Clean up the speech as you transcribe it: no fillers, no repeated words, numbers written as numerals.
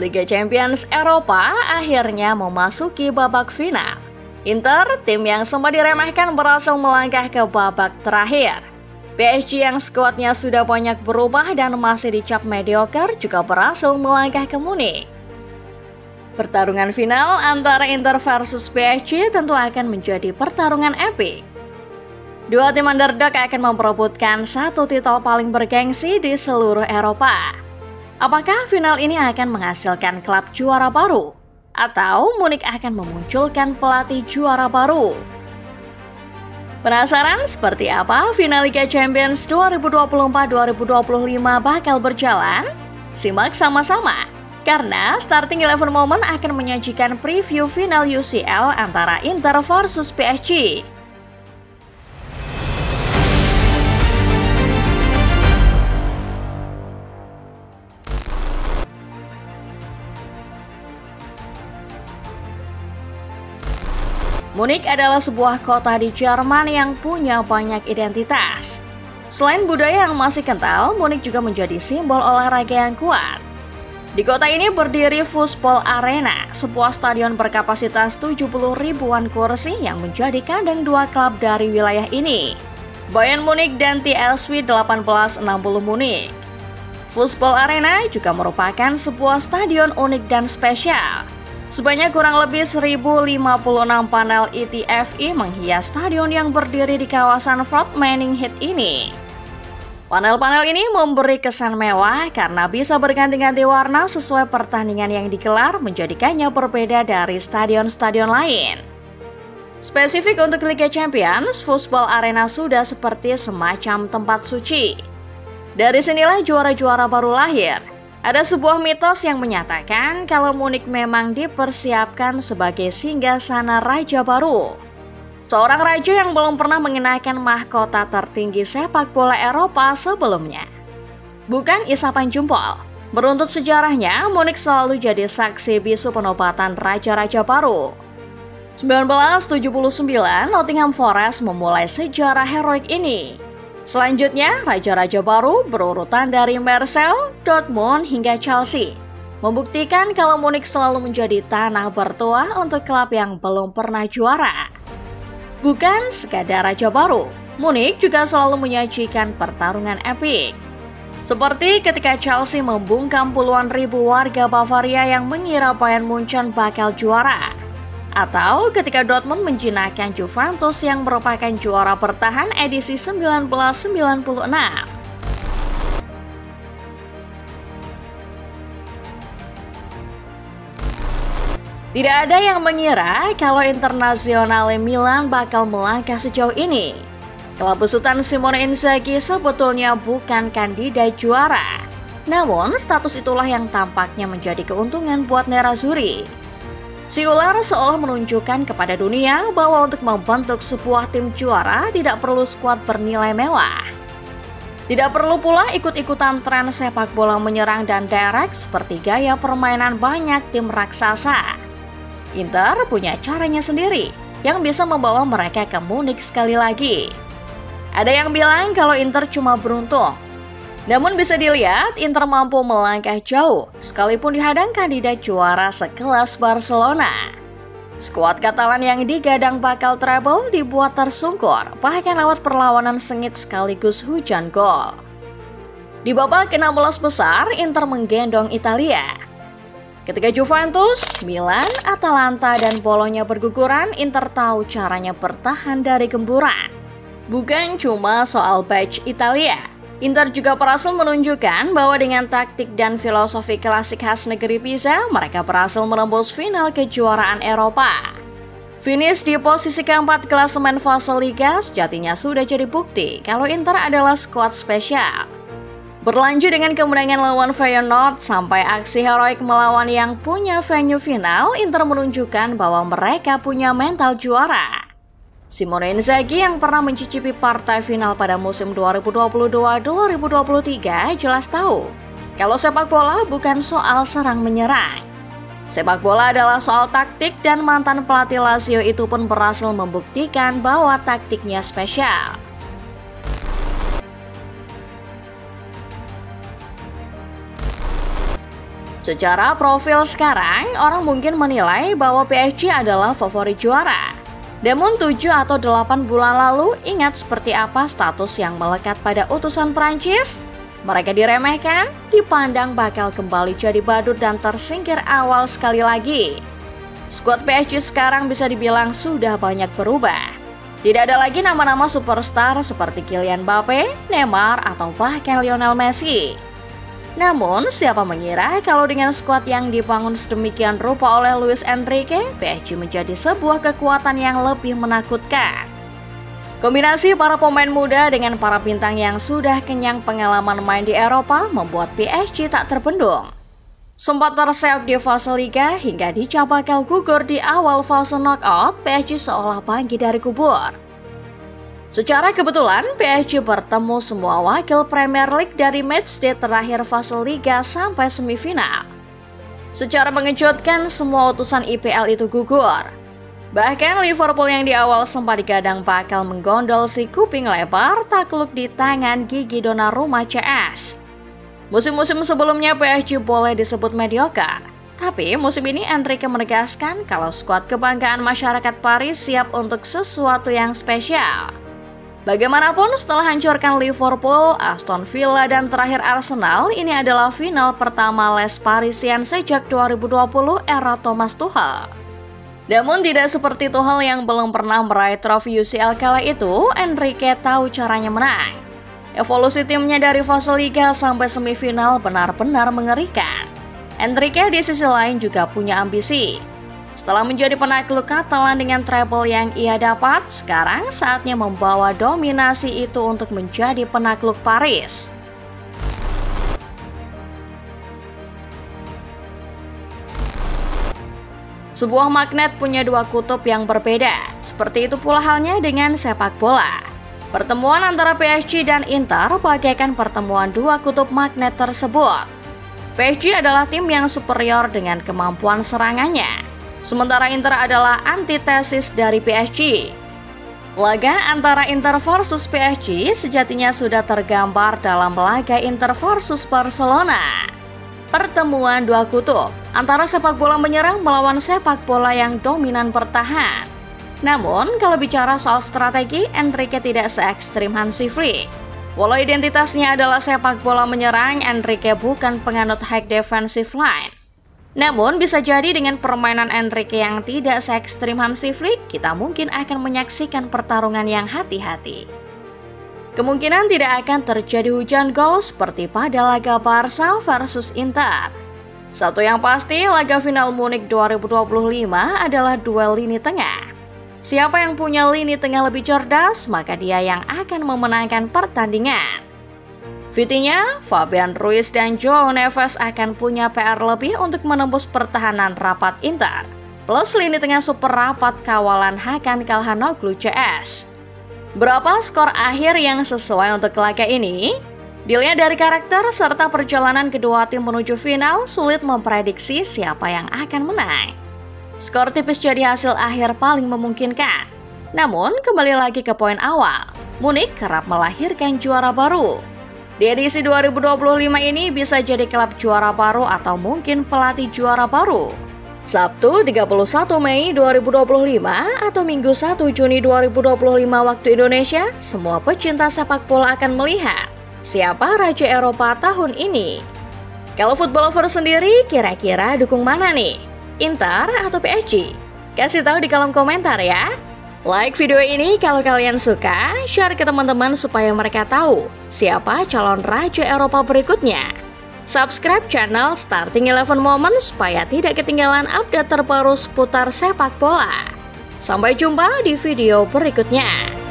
Liga Champions Eropa akhirnya memasuki babak final. Inter, tim yang sempat diremehkan, berhasil melangkah ke babak terakhir. PSG yang skuadnya sudah banyak berubah dan masih dicap mediocre juga berhasil melangkah ke Munich. Pertarungan final antara Inter versus PSG tentu akan menjadi pertarungan epik. Dua tim underdog akan memperebutkan satu titel paling bergengsi di seluruh Eropa. Apakah final ini akan menghasilkan klub juara baru? Atau Munich akan memunculkan pelatih juara baru? Penasaran seperti apa final Liga Champions 2024-2025 bakal berjalan? Simak sama-sama, karena Starting 11 Moment akan menyajikan preview final UCL antara Inter versus PSG. Munich adalah sebuah kota di Jerman yang punya banyak identitas. Selain budaya yang masih kental, Munich juga menjadi simbol olahraga yang kuat. Di kota ini berdiri Fußball Arena, sebuah stadion berkapasitas 70 ribuan kursi yang menjadi kandang dua klub dari wilayah ini, Bayern Munich dan TSV 1860 Munich. Fußball Arena juga merupakan sebuah stadion unik dan spesial. Sebanyak kurang lebih 1056 panel ETFI menghias stadion yang berdiri di kawasan Fort Manning-Heath ini. Panel-panel ini memberi kesan mewah karena bisa berganti-ganti warna sesuai pertandingan yang digelar, menjadikannya berbeda dari stadion-stadion lain. Spesifik untuk Liga Champions, Fußball Arena sudah seperti semacam tempat suci. Dari sinilah juara-juara baru lahir. Ada sebuah mitos yang menyatakan kalau Munich memang dipersiapkan sebagai singgasana raja baru. Seorang raja yang belum pernah mengenakan mahkota tertinggi sepak bola Eropa sebelumnya. Bukan isapan jempol. Beruntut sejarahnya, Munich selalu jadi saksi bisu penobatan raja-raja baru. 1979, Nottingham Forest memulai sejarah heroik ini. Selanjutnya, raja-raja baru berurutan dari Marseille, Dortmund hingga Chelsea, membuktikan kalau Munich selalu menjadi tanah bertuah untuk klub yang belum pernah juara. Bukan sekadar raja baru, Munich juga selalu menyajikan pertarungan epik. Seperti ketika Chelsea membungkam puluhan ribu warga Bavaria yang mengira Bayern Munchen bakal juara. Atau ketika Dortmund menjinakkan Juventus yang merupakan juara bertahan edisi 1996. Tidak ada yang mengira kalau Internazionale Milan bakal melangkah sejauh ini. Klub besutan Simone Inzaghi sebetulnya bukan kandidat juara. Namun, status itulah yang tampaknya menjadi keuntungan buat Nerazzurri. Si ular seolah menunjukkan kepada dunia bahwa untuk membentuk sebuah tim juara tidak perlu skuad bernilai mewah. Tidak perlu pula ikut-ikutan tren sepak bola menyerang dan direct seperti gaya permainan banyak tim raksasa. Inter punya caranya sendiri yang bisa membawa mereka ke Munich sekali lagi. Ada yang bilang kalau Inter cuma beruntung. Namun bisa dilihat Inter mampu melangkah jauh sekalipun dihadang kandidat juara sekelas Barcelona. Skuad Katalan yang digadang bakal treble dibuat tersungkur bahkan lewat perlawanan sengit sekaligus hujan gol. Di babak 16 besar Inter menggendong Italia. Ketika Juventus, Milan, Atalanta dan Bolonya berguguran, Inter tahu caranya bertahan dari gemburan. Bukan cuma soal badge Italia, Inter juga berhasil menunjukkan bahwa dengan taktik dan filosofi klasik khas negeri Pisa, mereka berhasil menembus final kejuaraan Eropa. Finish di posisi keempat klasemen fase Liga sejatinya sudah jadi bukti kalau Inter adalah skuad spesial. Berlanjut dengan kemenangan lawan Feyenoord sampai aksi heroik melawan yang punya venue final, Inter menunjukkan bahwa mereka punya mental juara. Simone Inzaghi yang pernah mencicipi partai final pada musim 2022-2023 jelas tahu kalau sepak bola bukan soal serang menyerang. Sepak bola adalah soal taktik dan mantan pelatih Lazio itu pun berhasil membuktikan bahwa taktiknya spesial. Secara profil sekarang, orang mungkin menilai bahwa PSG adalah favorit juara. Namun 7 atau 8 bulan lalu, ingat seperti apa status yang melekat pada utusan Prancis? Mereka diremehkan, dipandang bakal kembali jadi badut dan tersingkir awal sekali lagi. Skuad PSG sekarang bisa dibilang sudah banyak berubah. Tidak ada lagi nama-nama superstar seperti Kylian Mbappe, Neymar, atau bahkan Lionel Messi. Namun, siapa mengira kalau dengan skuad yang dibangun sedemikian rupa oleh Luis Enrique, PSG menjadi sebuah kekuatan yang lebih menakutkan. Kombinasi para pemain muda dengan para bintang yang sudah kenyang pengalaman main di Eropa membuat PSG tak terbendung. Sempat terseok di fase Liga hingga dicap bakal gugur di awal fase knockout, PSG seolah bangkit dari kubur. Secara kebetulan, PSG bertemu semua wakil Premier League dari matchday terakhir fase Liga sampai semifinal. Secara mengejutkan, semua utusan IPL itu gugur. Bahkan Liverpool yang di awal sempat digadang bakal menggondol si kuping lebar takluk di tangan Gigi Donnarumma CS. Musim-musim sebelumnya PSG boleh disebut mediocre, tapi musim ini Enrique menegaskan kalau skuad kebanggaan masyarakat Paris siap untuk sesuatu yang spesial. Bagaimanapun setelah hancurkan Liverpool, Aston Villa dan terakhir Arsenal, ini adalah final pertama Les Parisiens sejak 2020 era Thomas Tuchel. Namun tidak seperti Tuchel yang belum pernah meraih trofi UCL kala itu, Enrique tahu caranya menang. Evolusi timnya dari fase Liga sampai semifinal benar-benar mengerikan. Enrique di sisi lain juga punya ambisi. Setelah menjadi penakluk Catalan dengan treble yang ia dapat, sekarang saatnya membawa dominasi itu untuk menjadi penakluk Paris. Sebuah magnet punya dua kutub yang berbeda, seperti itu pula halnya dengan sepak bola. Pertemuan antara PSG dan Inter bagaikan pertemuan dua kutub magnet tersebut. PSG adalah tim yang superior dengan kemampuan serangannya, sementara Inter adalah antitesis dari PSG. Laga antara Inter versus PSG sejatinya sudah tergambar dalam laga Inter versus Barcelona. Pertemuan dua kutub antara sepak bola menyerang melawan sepak bola yang dominan bertahan. Namun, kalau bicara soal strategi, Enrique tidak se-ekstrim Hansi Flick. Walau identitasnya adalah sepak bola menyerang, Enrique bukan penganut high defensive line. Namun, bisa jadi dengan permainan Enrique yang tidak se-ekstrim Hansi Flick, kita mungkin akan menyaksikan pertarungan yang hati-hati. Kemungkinan tidak akan terjadi hujan gol seperti pada laga Barca versus Inter. Satu yang pasti, laga final Munich 2025 adalah duel lini tengah. Siapa yang punya lini tengah lebih cerdas, maka dia yang akan memenangkan pertandingan. Vitinha, Fabian Ruiz, dan Joao Neves akan punya PR lebih untuk menembus pertahanan rapat Inter, plus lini tengah super rapat kawalan Hakan Calhanoglu CS. Berapa skor akhir yang sesuai untuk laga ini? Dilihat dari karakter serta perjalanan kedua tim menuju final, sulit memprediksi siapa yang akan menang. Skor tipis jadi hasil akhir paling memungkinkan. Namun, kembali lagi ke poin awal, Munich kerap melahirkan juara baru. Di edisi 2025 ini bisa jadi klub juara baru atau mungkin pelatih juara baru. Sabtu 31 Mei 2025 atau Minggu 1 Juni 2025 waktu Indonesia, semua pecinta sepak bola akan melihat siapa Raja Eropa tahun ini. Kalau football lover sendiri, kira-kira dukung mana nih? Inter atau PSG? Kasih tahu di kolom komentar ya. Like video ini kalau kalian suka, share ke teman-teman supaya mereka tahu siapa calon Raja Eropa berikutnya. Subscribe channel Starting 11 Moment supaya tidak ketinggalan update terbaru seputar sepak bola. Sampai jumpa di video berikutnya.